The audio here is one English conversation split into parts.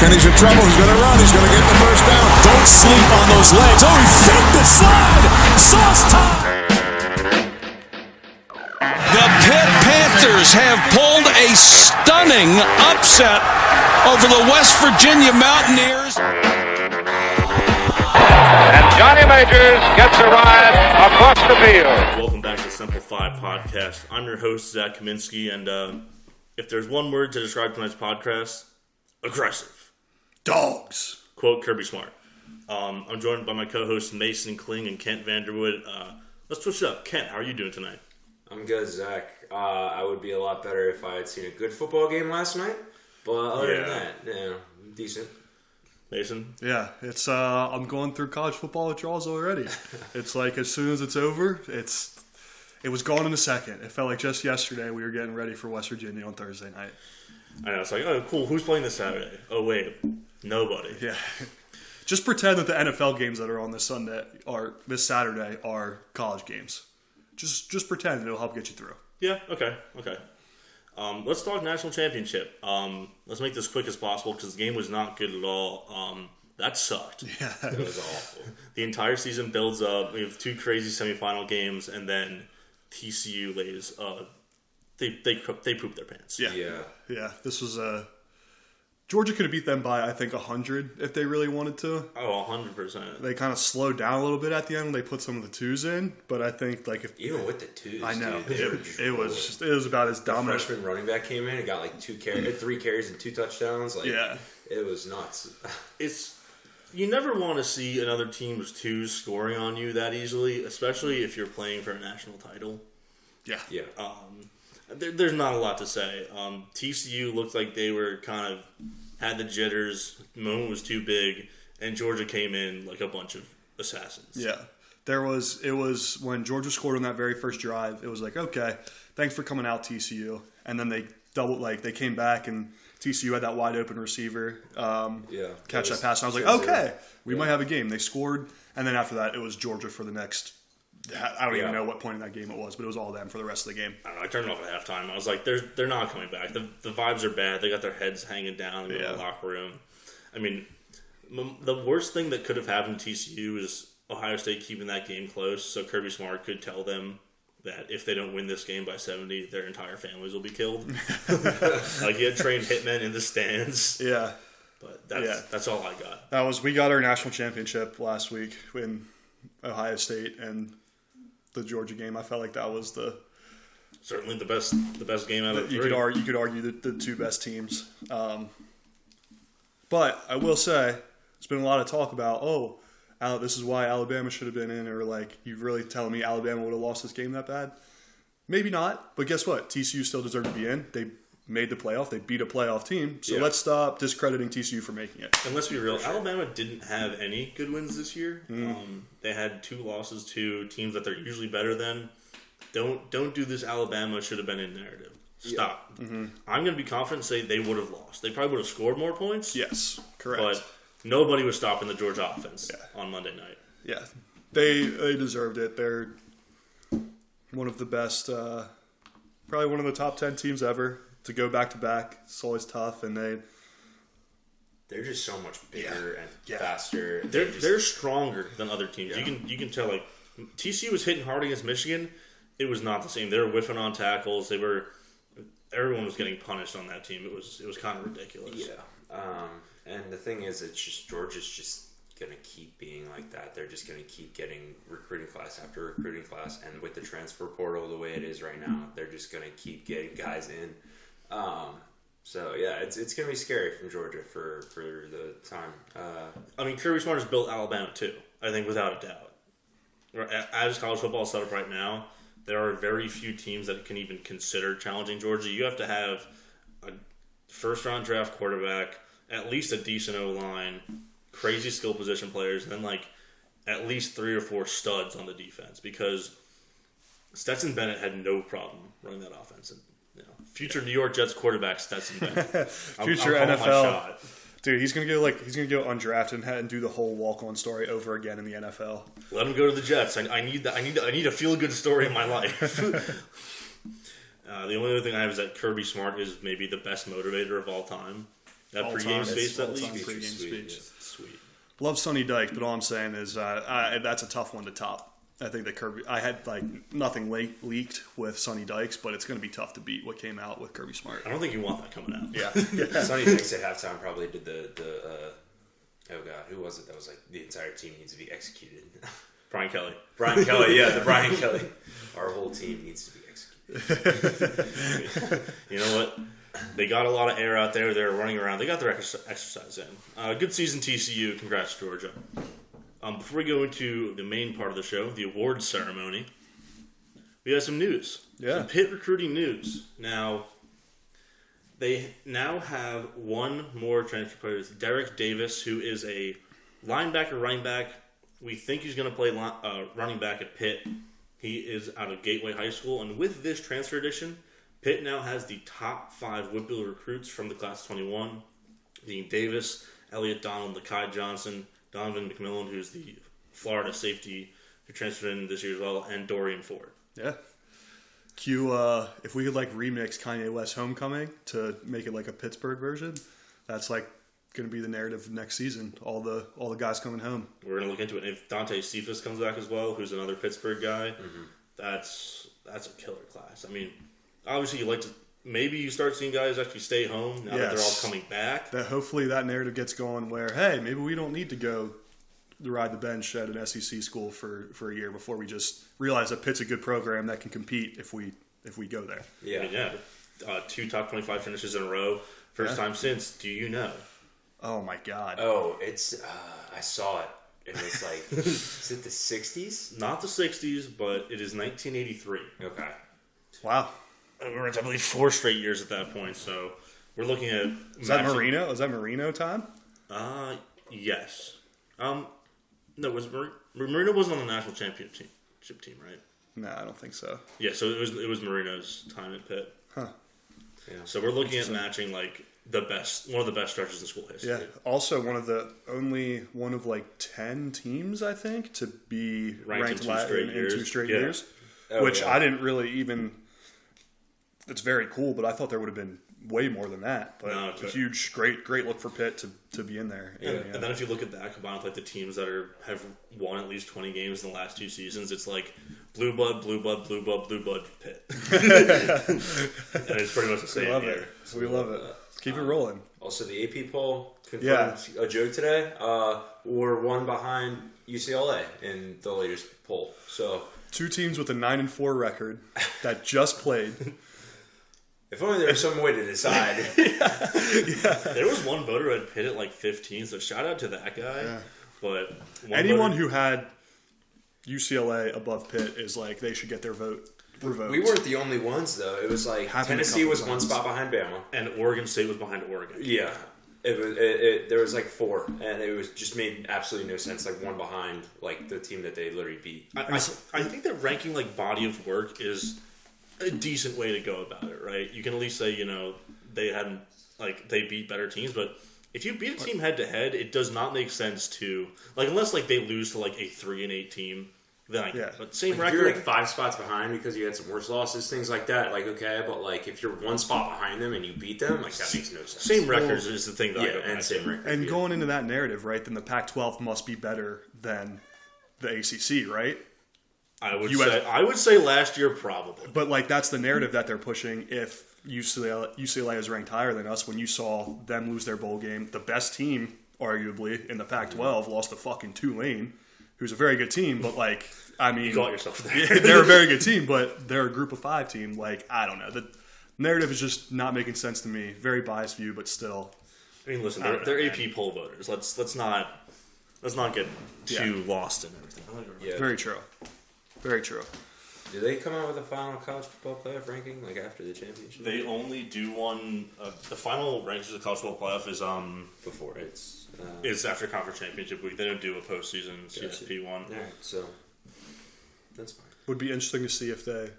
and he's in trouble. He's going to run. He's going to get the first down. Don't sleep on those legs. Oh, he faked the slide. Sauce time. The Pitt Panthers have pulled a stunning upset over the West Virginia Mountaineers. And Johnny Majors gets a ride across the field. Welcome back to the Semple 5 podcast. I'm your host, Zach Kaminsky, and if there's one word to describe tonight's podcast, aggressive. Dogs. Quote Kirby Smart. I'm joined by my co-hosts Mason Kling and Kent Vanderwood. Let's switch it up. Kent, how are you doing tonight? I'm good, Zach. I would be a lot better if I had seen a good football game last night. But other than that, yeah, decent. Mason? Yeah, it's I'm going through college football withdrawals already. It's like as soon as it's over, it was gone in a second. It felt like just yesterday we were getting ready for West Virginia on Thursday night. I know, it's like, oh, cool, who's playing this Saturday? Oh, wait, nobody. Yeah. Just pretend that the NFL games that are on this Saturday are college games. Just pretend it'll help get you through. Yeah, okay. Let's talk national championship. Let's make this quick as possible because the game was not good at all. That sucked. Yeah. It was awful. The entire season builds up. We have two crazy semifinal games, and then TCU lays. They poop their pants. Yeah. This was Georgia could have beat them by, I think, 100 if they really wanted to. Oh, 100%. They kind of slowed down a little bit at the end when they put some of the twos in, but I think Even with the twos, I know dude, it was about as dominant. The freshman running back came in and got like 3 carries and 2 touchdowns. Like, yeah, it was nuts. You never want to see another team's twos scoring on you that easily, especially if you're playing for a national title. Yeah. There's not a lot to say. TCU looked like they were kind of had the jitters. The moment was too big, and Georgia came in like a bunch of assassins. Yeah, it was when Georgia scored on that very first drive. It was like, okay, thanks for coming out, TCU. And then they came back and TCU had that wide open receiver catch that pass. And I was like, okay, we might have a game. They scored, and then after that, it was Georgia for the next. I don't even know what point in that game it was, but it was all them for the rest of the game. I don't know. I turned it off at halftime. I was like, they're not coming back. The vibes are bad. They got their heads hanging down in the locker room. I mean, the worst thing that could have happened to TCU is Ohio State keeping that game close, so Kirby Smart could tell them that if they don't win this game by 70, their entire families will be killed. Like, he had trained hitmen in the stands. Yeah. But that's all I got. We got our national championship last week in Ohio State, and the Georgia game, I felt like that was certainly the best game out of the you three. could argue the two best teams. But I will say, there's been a lot of talk about, this is why Alabama should have been in, or like, you really telling me Alabama would have lost this game that bad? Maybe not, but guess what? TCU still deserved to be in. They made the playoff. They beat a playoff team. So let's stop discrediting TCU for making it. And let's be real, Alabama didn't have any good wins this year. They had 2 losses to teams that they're usually better than. Don't do this Alabama should have been in narrative. Stop. Yeah. Mm-hmm. I'm going to be confident and say they would have lost. They probably would have scored more points. Yes, correct. But nobody was stopping the Georgia offense on Monday night. Yeah, they deserved it. They're one of the best, probably one of the top 10 teams ever. To go back-to-back, it's always tough, and they're just so much bigger and faster. They're stronger than other teams. Yeah. You can tell, like, TCU was hitting hard against Michigan. It was not the same. They were whiffing on tackles. Everyone was getting punished on that team. It was kind of ridiculous. Yeah. And the thing is, it's just Georgia's just going to keep being like that. They're just going to keep getting recruiting class after recruiting class, and with the transfer portal the way it is right now, they're just going to keep getting guys in. So yeah, it's going to be scary from Georgia for the time. I mean, Kirby Smart has built Alabama too, I think, without a doubt. As college football is set up right now, there are very few teams that can even consider challenging Georgia. You have to have a first-round draft quarterback, at least a decent O-line, crazy skill position players, and then like at least 3 or 4 studs on the defense, because Stetson Bennett had no problem running that offense. And, future New York Jets quarterback Stetson Bennett. Future NFL. Dude, he's gonna go undrafted and do the whole walk-on story over again in the NFL. Let him go to the Jets. I need that. I need a feel-good story in my life. The only other thing I have is that Kirby Smart is maybe the best motivator of all time. That All-time- pregame speech, that all-time league. pregame Sweet. speech. Sweet. Love Sonny Dykes, but all I'm saying is that's a tough one to top. I think that Kirby. I had nothing leaked with Sonny Dykes, but it's going to be tough to beat what came out with Kirby Smart. I don't think you want that coming out. Yeah, Sonny Dykes at halftime probably did the oh god, who was it? That was like the entire team needs to be executed. Brian Kelly. Brian Kelly, yeah, the Brian Kelly. Our whole team needs to be executed. You know what? They got a lot of air out there. They're running around. They got their exercise in. Good season, TCU. Congrats, Georgia. Before we go into the main part of the show, the awards ceremony, we have some news. Yeah. Some Pitt recruiting news. Now, they now have one more transfer player. It's Derek Davis, who is a linebacker, running back. We think he's going to play running back at Pitt. He is out of Gateway High School. And with this transfer edition, Pitt now has the top 5 Whitfield recruits from the class of 21, being Davis, Elliott Donald, Lakai Johnson, Donovan McMillan, who's the Florida safety who transferred in this year as well, and Dorian Ford. yeah. If we could remix Kanye West Homecoming to make it like a Pittsburgh version, that's going to be the narrative next season. All the guys coming home. We're going to look into it. And if Dante Cephas comes back as well, who's another Pittsburgh guy, that's a killer class. I mean, obviously maybe you start seeing guys actually stay home now that they're all coming back. That hopefully that narrative gets going where, hey, maybe we don't need to go to ride the bench at an SEC school for a year before we just realize that Pitt's a good program that can compete if we go there. I mean, 2 top 25 finishes in a row. First time since, do you know? Oh my God. Oh, it's I saw it. It was like, is it the 60s? Not the 60s, but it is 1983. Okay. Wow. We're at, I believe, 4 straight years at that point, so we're looking at... Is that Marino? Is that Marino time? Yes. No, Marino wasn't on the national championship team, right? No, I don't think so. Yeah, so it was Marino's time at Pitt. Huh. Yeah. So we're looking at matching one of the best stretches in school history. Yeah. Also, only one of 10 teams, I think, to be ranked in 2 straight years. Which I didn't really even. It's very cool, but I thought there would have been way more than that. But No, it's a huge, great look for Pitt to be in there. And then if you look at that combined with the teams that have won at least 20 games in the last 2 seasons, it's like blue blood, Pitt. And it's pretty much the same here. We love it. Keep it rolling. Also, the AP poll confirmed a joke today. We're one behind UCLA in the latest poll. So 2 teams with a 9-4 record that just played. if only there was some way to decide. There was one voter who had Pitt at 15, so shout out to that guy. Yeah. But anyone who had UCLA above Pitt is they should get their vote revoked. We weren't the only ones, though. It was Tennessee was one spot behind Bama, and Oregon State was behind Oregon. Yeah, there was 4, and it was just made absolutely no sense. One behind the team that they literally beat. I think that ranking body of work is a decent way to go about it, right? You can at least say they hadn't they beat better teams, but if you beat a team head to head, it does not make sense to unless they lose to a 3-8 team. Then I get it. But same record. If you're 5 spots behind because you had some worse losses, things like that, okay. But if you're 1 spot behind them and you beat them, that makes no sense. Same records is the thing that I go and same record. And going into that narrative, right? Then the Pac-12 must be better than the ACC, right? I would say last year probably. But that's the narrative that they're pushing. If UCLA is ranked higher than us, when you saw them lose their bowl game, the best team, arguably in the Pac-12, lost to fucking Tulane, who's a very good team, but you got yourself there. They're a very good team, but they're a group of 5 team. I don't know. The narrative is just not making sense to me. Very biased view, but still. I mean, listen, they're AP poll voters. Let's not get too lost in everything. Yeah. Very true. Very true. Do they come out with a final college football playoff ranking after the championship? They only do one. The final rankings of the college football playoff is before it's after conference championship week. They don't do a postseason CSP one. All right, so that's fine. Would be interesting to see if they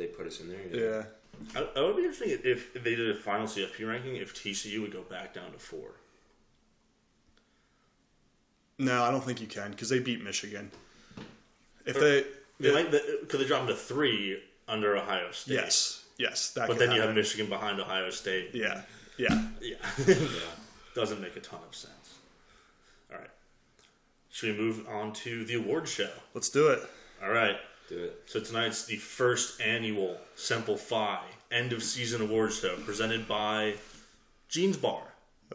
put us in there. Yeah. It would be interesting if they did a final CFP ranking. If TCU would go back down to 4. No, I don't think you can because they beat Michigan. Could they drop them to 3 under Ohio State? Yes. That but then you have Michigan behind Ohio State. Yeah. Yeah. doesn't make a ton of sense. All right. Should we move on to the award show? Let's do it. All right. Do it. So tonight's the first annual Semple Phi end of season award show presented by Jeans Bar.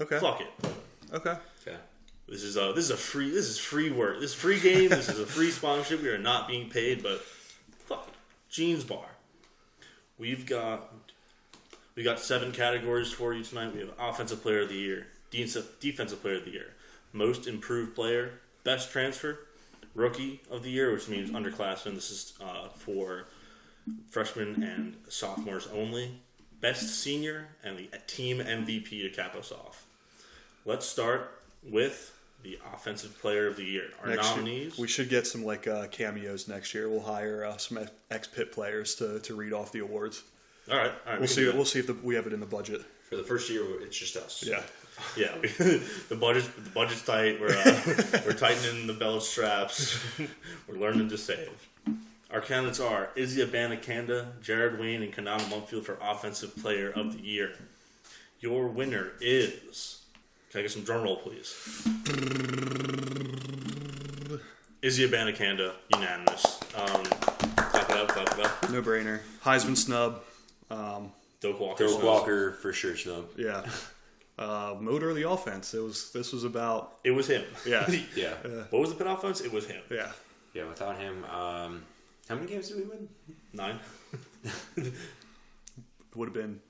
Okay. Fuck it. Okay. Okay. This is free work. This is free game. This is a free sponsorship. We are not being paid, but fuck it. Jeans Bar. We got 7 categories for you tonight. We have Offensive Player of the Year, Defensive Player of the Year, Most Improved Player, Best Transfer, Rookie of the Year, which means underclassmen. This is for freshmen and sophomores only. Best Senior, and the Team MVP to cap us off. Let's start with the Offensive Player of the Year. Our nominees. We should get some cameos next year. We'll hire some ex-Pitt players to read off the awards. All right. We'll see. We'll see if we have it in the budget. For the first year, it's just us. Yeah. Yeah, the budget's tight. We're tightening the belt straps. We're learning to save. Our candidates are Izzy Abanikanda, Jared Wayne, and Kanata Mumfield for Offensive Player of the Year. Your winner is... Can I get some drum roll, please? Izzy Abanikanda, unanimous. Clap it up. No brainer. Heisman snub. Doak Walker. Doak Walker for sure, snub. Yeah. Motor of the offense. This was about. It was him. Yeah. Yeah. What was the Pitt offense? It was him. Yeah. Yeah, without him, how many games did we win? 9. It would have been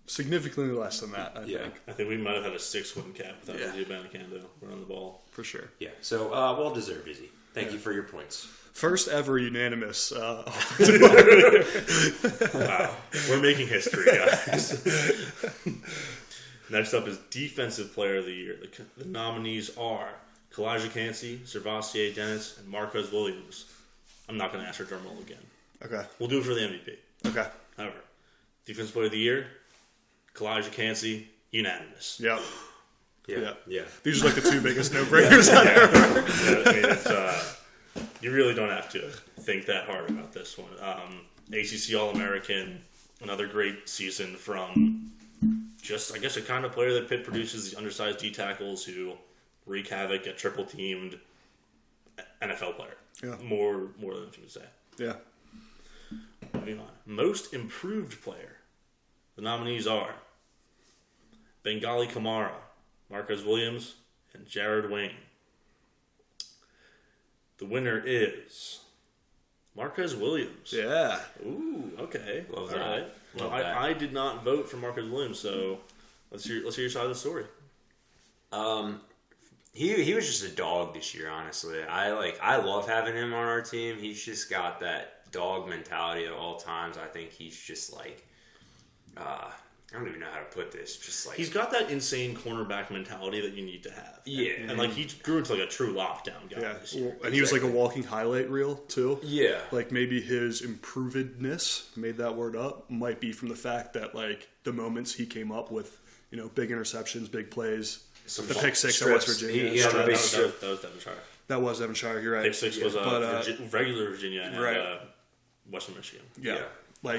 significantly less than that, I think. I think we might have had a 6-win cap without Yeah. Izzy Abanikanda running the ball. For sure. Yeah, so well deserved, Izzy. Thank you for your points. First ever unanimous. Wow. We're making history, guys. Next up is Defensive Player of the Year. The nominees are Kalijah Cansey, Servassier Dennis, and Marquez Williams. I'm not going to ask for drum roll again. Okay. We'll do it for the MVP. Okay. However, Defensive Player of the Year, Kalijah Cansey, unanimous. Yep. Yeah. These are the 2 biggest no-brainers I mean, it's, you really don't have to think that hard about this one. ACC All-American, another great season from just, I guess, a kind of player that Pitt produces, these undersized D tackles who wreak havoc, get triple teamed. NFL player. Yeah. More than you can say. Yeah. Moving on. Most improved player. The nominees are Bengali Kamara, Marquez Williams, and Jared Wayne. The winner is Marquez Williams. Yeah. Ooh, okay. Love All that. right. Well, Love that. I did not vote for Marquez Williams, so let's hear your side of the story. He was just a dog this year, honestly. I love having him on our team. He's just got that dog mentality at all times. I think he's just I don't even know how to put this. Just He's got that insane cornerback mentality that you need to have. Yeah. And he grew into a true lockdown guy Yeah. this year. And he was a walking highlight reel, too. Yeah. Maybe his improvedness, made that word up, might be from the fact that, the moments he came up with, big interceptions, big plays. The pick six at West Virginia. He had a big That strip. was Devonshire. That was Devonshire, you're right. Pick six was regular Virginia and Right. Western Michigan. Yeah.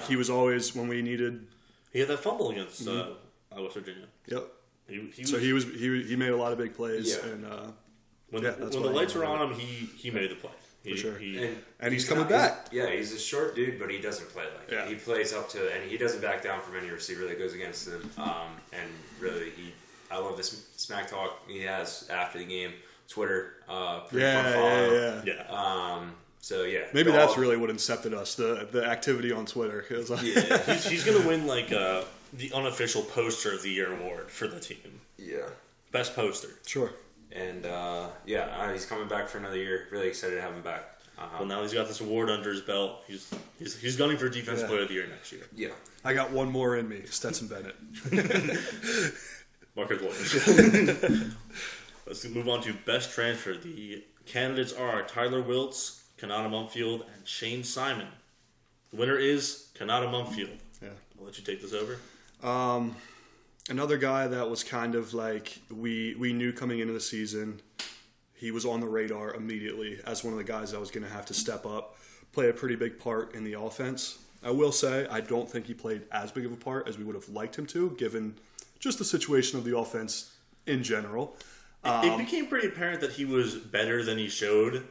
He was always, when we needed... He had that fumble against West Virginia. Yep. He He made a lot of big plays. Yeah. And when that's the why lights he were won on him, he made the play. For sure. And he's coming back. He's a short dude, but he doesn't play like Yeah. it. He plays up to, and he doesn't back down from any receiver that goes against him. And really, I love this smack talk he has after the game. Twitter, pretty fun follow. Yeah. So yeah, Maybe that's really what incepted us, the activity on Twitter. It was he's gonna win the unofficial Poster of the Year award for the team. Yeah. Best poster. Sure. And he's coming back for another year. Really excited to have him back. Well, now he's got this award under his belt. He's gunning for Defensive Player of the Year next year. Yeah. I got one more in me, Stetson Bennett. Marcus Williams. Let's move on to Best Transfer. The candidates are Tyler Wiltz, Kanata Mumfield, and Shane Simon. The winner is Kanata Mumfield. Yeah. I'll let you take this over. Another guy that was kind of we knew coming into the season, he was on the radar immediately as one of the guys that was going to have to step up, play a pretty big part in the offense. I will say I don't think he played as big of a part as we would have liked him to, given just the situation of the offense in general. It became pretty apparent that he was better than he showed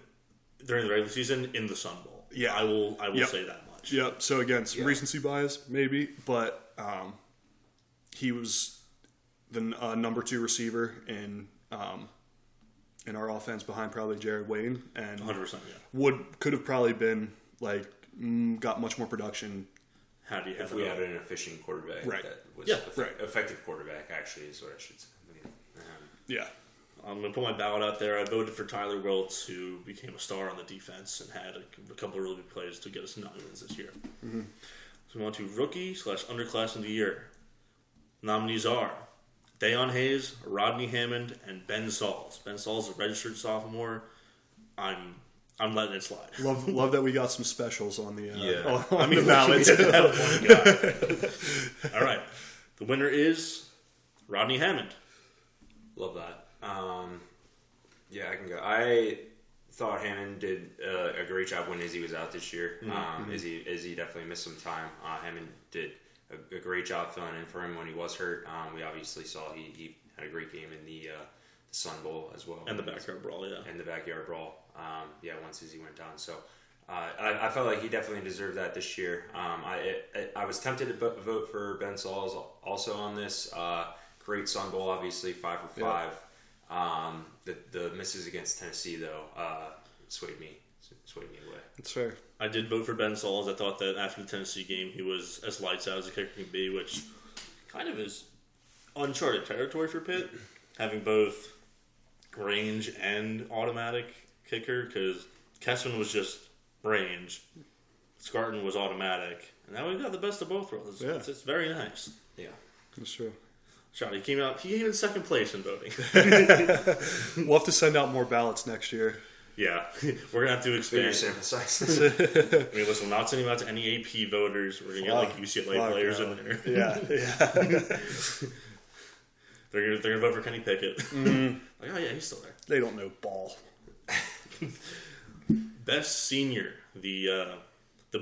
during the regular season in the Sun Bowl. Yeah. I will say that much. Yep. So again, some recency bias, maybe, but he was the number 2 receiver in our offense behind probably Jared Wayne, and 100%. Yeah. could have probably been like got much more production. How do you have If we had an efficient quarterback, Right. that was right. effective quarterback, actually, is what I should say. Yeah. I'm going to put my ballot out there. I voted for Tyler Wiltz, who became a star on the defense and had a couple of really big plays to get us 9 wins this year. Mm-hmm. So we want to rookie/underclassman of the year. Nominees are Dayon Hayes, Rodney Hammond, and Ben Sauls. Ben Sauls is a registered sophomore. I'm letting it slide. Love that we got some specials on the the ballot. All right. The winner is Rodney Hammond. Love that. Yeah, I can go. I thought Hammond did a great job when Izzy was out this year. Izzy definitely missed some time. Hammond did a great job filling in for him when he was hurt. We obviously saw he had a great game in the Sun Bowl as well. And the backyard brawl, yeah. And the backyard brawl, once Izzy went down. So I felt like he definitely deserved that this year. I was tempted to vote for Ben Sauls also on this. Great Sun Bowl, obviously, 5 for 5. The misses against Tennessee, though, swayed me away. That's fair. I did vote for Ben Sauls. I thought that after the Tennessee game, he was as lights out as a kicker can be, which kind of is uncharted territory for Pitt, having both range and automatic kicker, because Kessman was just range, Scarton was automatic, and now we've got the best of both worlds. It's very nice. Yeah, That's true. He came in second place in voting. We'll have to send out more ballots next year. Yeah, we're gonna have to expand. bigger sample sizes. I mean, listen, we're not sending them out to any AP voters. We're gonna get like UCLA players in there. Yeah. They're gonna vote for Kenny Pickett. Like, oh yeah, he's still there. They don't know ball. Best senior, the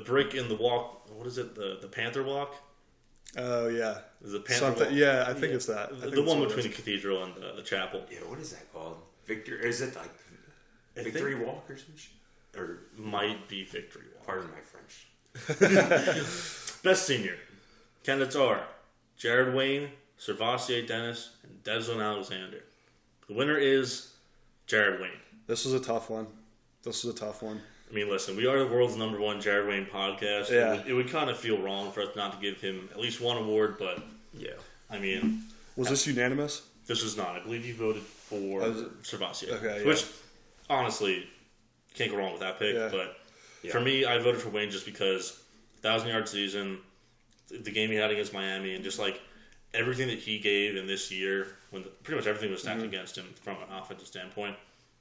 brick in the walk. What is it? The Panther walk. Oh yeah. Is it Panther walk? Yeah, I think it's that. The one between the cathedral and the chapel. Yeah, what is that called? Is it like Victory Walk or some shit? Or might be Victory Walk. Pardon my French. Best senior, candidates are Jared Wayne, Servassier Dennis, and Desmond Alexander. The winner is Jared Wayne. This was a tough one. I mean, listen, we are the world's #1 Jared Wayne podcast. Yeah. It would kind of feel wrong for us not to give him at least one award, but Yeah. I mean, Was this unanimous? this was not. I believe you voted for Servassier. Okay, yeah. Which, honestly, can't go wrong with that pick. Yeah. But Yeah. for me, I voted for Wayne just because 1,000-yard season, the game he had against Miami, and just like everything that he gave in this year, when pretty much everything was stacked against him from an offensive standpoint,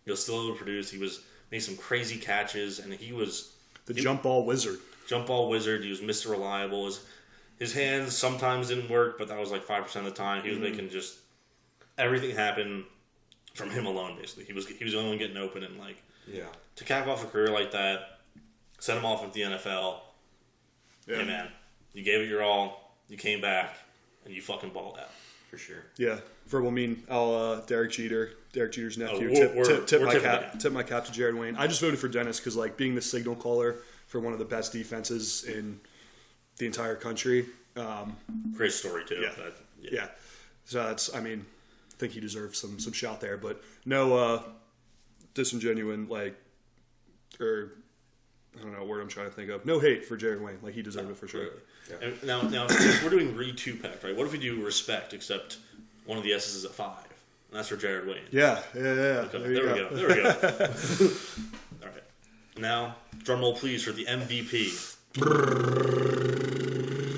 he was still able to produce. He was made some crazy catches, and he was The jump ball wizard. jump ball wizard. He was Mr. Reliable. His hands sometimes didn't work, but that was like 5% of the time. He was making just everything happen from him alone. Basically, he was the only one getting open, and like to cap off a career like that, send him off with the NFL. Yeah. Hey man, you gave it your all. You came back, and you fucking balled out. For sure. Yeah. I'll Derek Jeter's nephew, we're tip tipping my cap to Jared Wayne. I just voted for Dennis because like being the signal caller for one of the best defenses in the entire country. Great story too. Yeah. So that's, I think he deserves some shout there, but no disingenuine I don't know what word I'm trying to think of. No hate for Jared Wayne. Like he deserved it for sure. Yeah. And now if we're doing re-2-pack, right? What if we do respect, except one of the S's is a 5? And that's for Jared Wayne. Yeah. Okay, there we go. All right. Now, drum roll please for the MVP.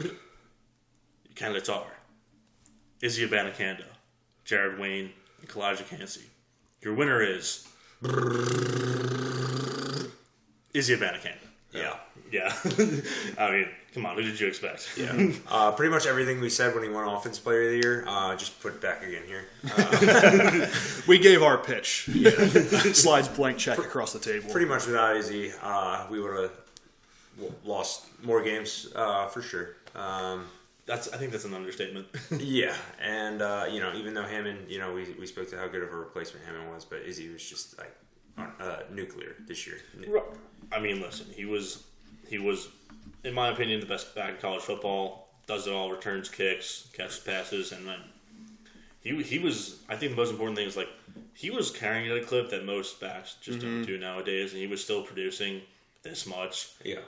Your candidates are Izzy Abanikanda, Jared Wayne, and Kalijah Cansey. Your winner is Izzy Abanikanda. Yeah. I mean, come on, who did you expect? Yeah. Pretty much everything we said when he won Offense Player of the Year, just put it back again here. We gave our pitch. Slides blank check across the table. Pretty much without Izzy, we would have lost more games for sure. I think that's an understatement. Yeah, and even though Hammond, we spoke to how good of a replacement Hammond was, but Izzy was just like nuclear this year. I mean, listen, he was, in my opinion, the best back in college football. Does it all, returns kicks, catches passes, and then he was. I think the most important thing is like he was carrying at a clip that most backs just don't do nowadays, and he was still producing this much. Yeah,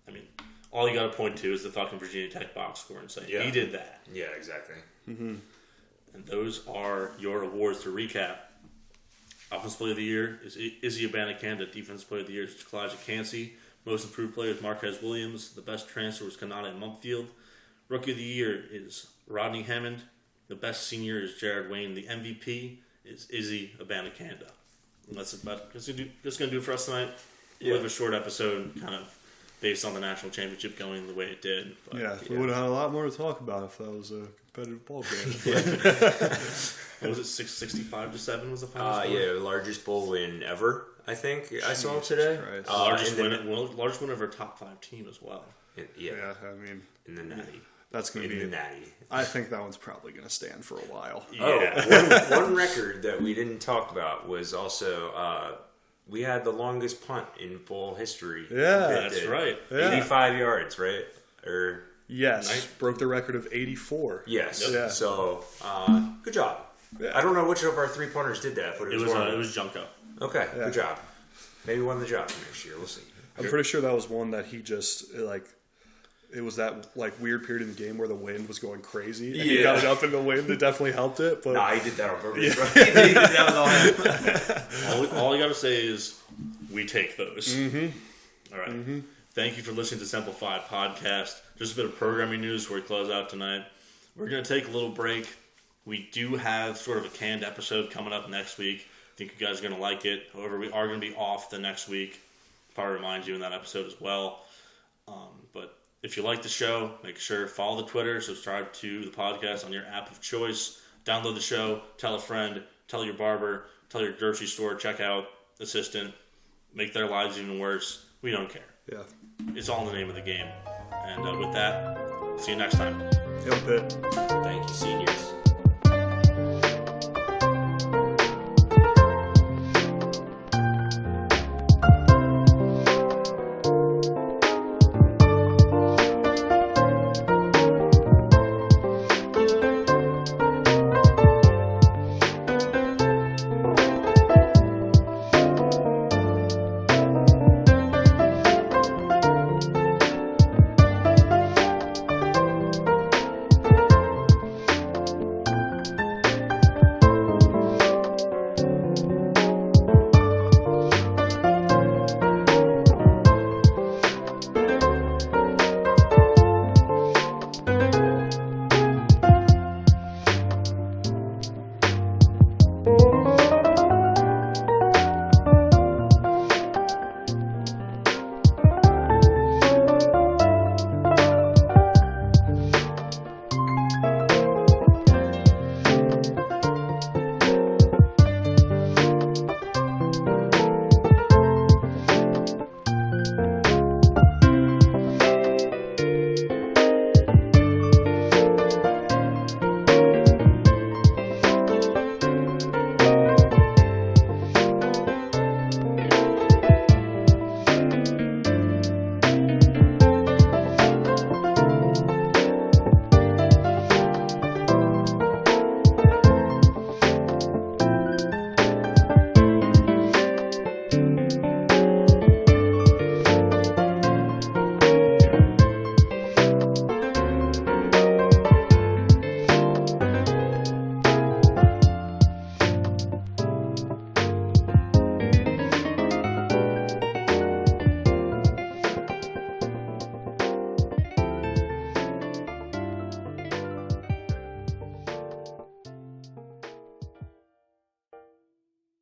I mean, all you got to point to is the fucking Virginia Tech box score and say he did that. Yeah, exactly. And those are your awards to recap. Offensive Player of the Year is Izzy Abanikanda. Defensive Player of the Year is Kalijah Cansey. Most Improved Player is Marquez Williams. The best transfer was Kanata Mumpfield. Rookie of the Year is Rodney Hammond. The best senior is Jared Wayne. The MVP is Izzy Abanikanda. And that's about just going to do it for us tonight. We have a short episode, kind of based on the national championship going the way it did. But, we would have had a lot more to talk about if that was a competitive ball game. What was it, 665-7 was the final score? Yeah, largest bowl win ever, I think. I saw today. Largest win of our top 5 team as well. Yeah, I mean, in the Natty. That's going to be the Natty. I think that one's probably going to stand for a while. Yeah. One record that we didn't talk about was also we had the longest punt in bowl history. Yeah, that's right. 85 yards, right? Yes, broke the record of 84. Yes. Yep. Yeah. So good job. Yeah. I don't know which of our 3 punters did that, but it was Junko. Okay, good job. Maybe won the job next year. We'll see. I'm pretty sure that was one that he just it was that weird period in the game where the wind was going crazy and he got it up in the wind. It definitely helped it. But he did that on purpose. Yeah. That was all him. all you got to say is we take those. All right. Thank you for listening to Semple 5 podcast. Just a bit of programming news before we close out tonight. We're going to take a little break. We do have sort of a canned episode coming up next week. I think you guys are going to like it. However, we are going to be off the next week. Probably remind you in that episode as well. But if you like the show, make sure to follow the Twitter, subscribe to the podcast on your app of choice, download the show, tell a friend, tell your barber, tell your grocery store, checkout assistant, make their lives even worse. We don't care. Yeah. It's all in the name of the game. And with that, see you next time. Hail Pitt. Thank you, seniors.